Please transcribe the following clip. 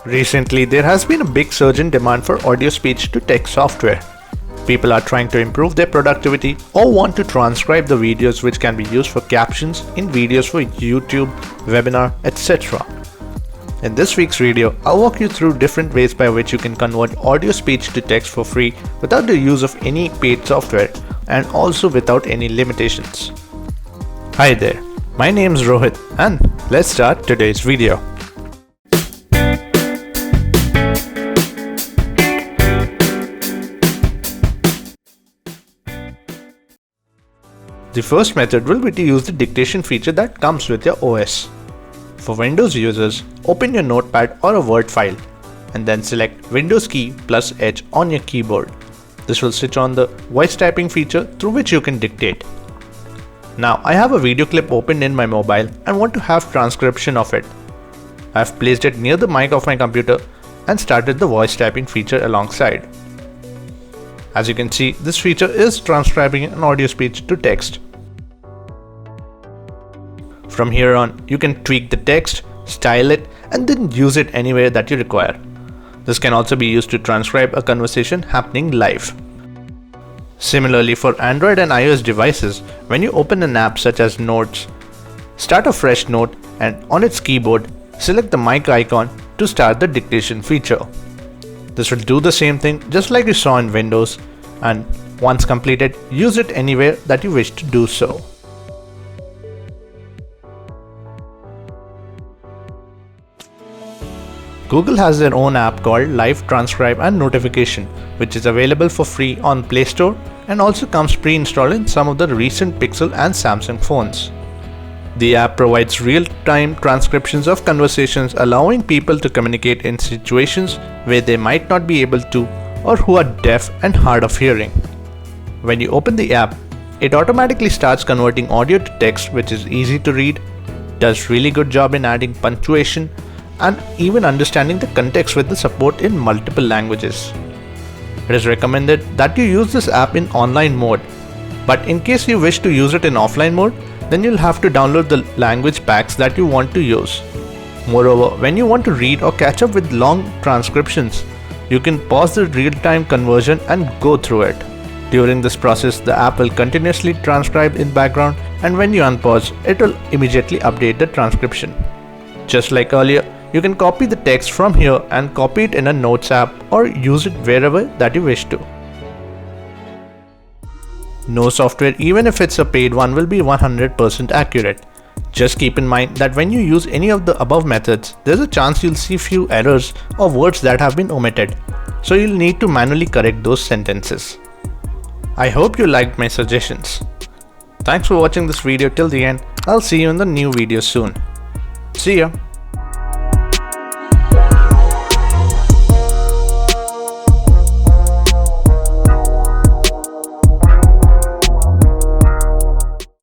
Recently, there has been a big surge in demand for audio speech to text software. People are trying to improve their productivity or want to transcribe the videos which can be used for captions in videos for YouTube, webinar, etc. In this week's video, I'll walk you through different ways by which you can convert audio speech to text for free without the use of any paid software and also without any limitations. Hi there, my name is Rohit and let's start today's video. The first method will be to use the dictation feature that comes with your OS. For Windows users, open your notepad or a Word file and then select Windows key plus H on your keyboard. This will switch on the voice typing feature through which you can dictate. Now I have a video clip opened in my mobile and want to have transcription of it. I have placed it near the mic of my computer and started the voice typing feature alongside. As you can see, this feature is transcribing an audio speech to text. From here on, you can tweak the text, style it, and then use it anywhere that you require. This can also be used to transcribe a conversation happening live. Similarly, for Android and iOS devices, when you open an app such as Notes, start a fresh note and on its keyboard, select the mic icon to start the dictation feature. This will do the same thing just like you saw in Windows, and once completed, use it anywhere that you wish to do so. Google has their own app called Live Transcribe and Notification, which is available for free on Play Store and also comes pre-installed in some of the recent Pixel and Samsung phones. The app provides real-time transcriptions of conversations, allowing people to communicate in situations where they might not be able to or who are deaf and hard of hearing. When you open the app, it automatically starts converting audio to text, which is easy to read, does really good job in adding punctuation, and even understanding the context with the support in multiple languages. It is recommended that you use this app in online mode, but in case you wish to use it in offline mode, then you'll have to download the language packs that you want to use. Moreover, when you want to read or catch up with long transcriptions, you can pause the real-time conversion and go through it. During this process, the app will continuously transcribe in background, and when you unpause, it will immediately update the transcription. Just like earlier, you can copy the text from here and copy it in a Notes app or use it wherever that you wish to. No software, even if it's a paid one, will be 100% accurate. Just keep in mind that when you use any of the above methods, there's a chance you'll see few errors or words that have been omitted, so you'll need to manually correct those sentences. I hope you liked my suggestions. Thanks for watching this video till the end. I'll see you in the new video soon. See ya!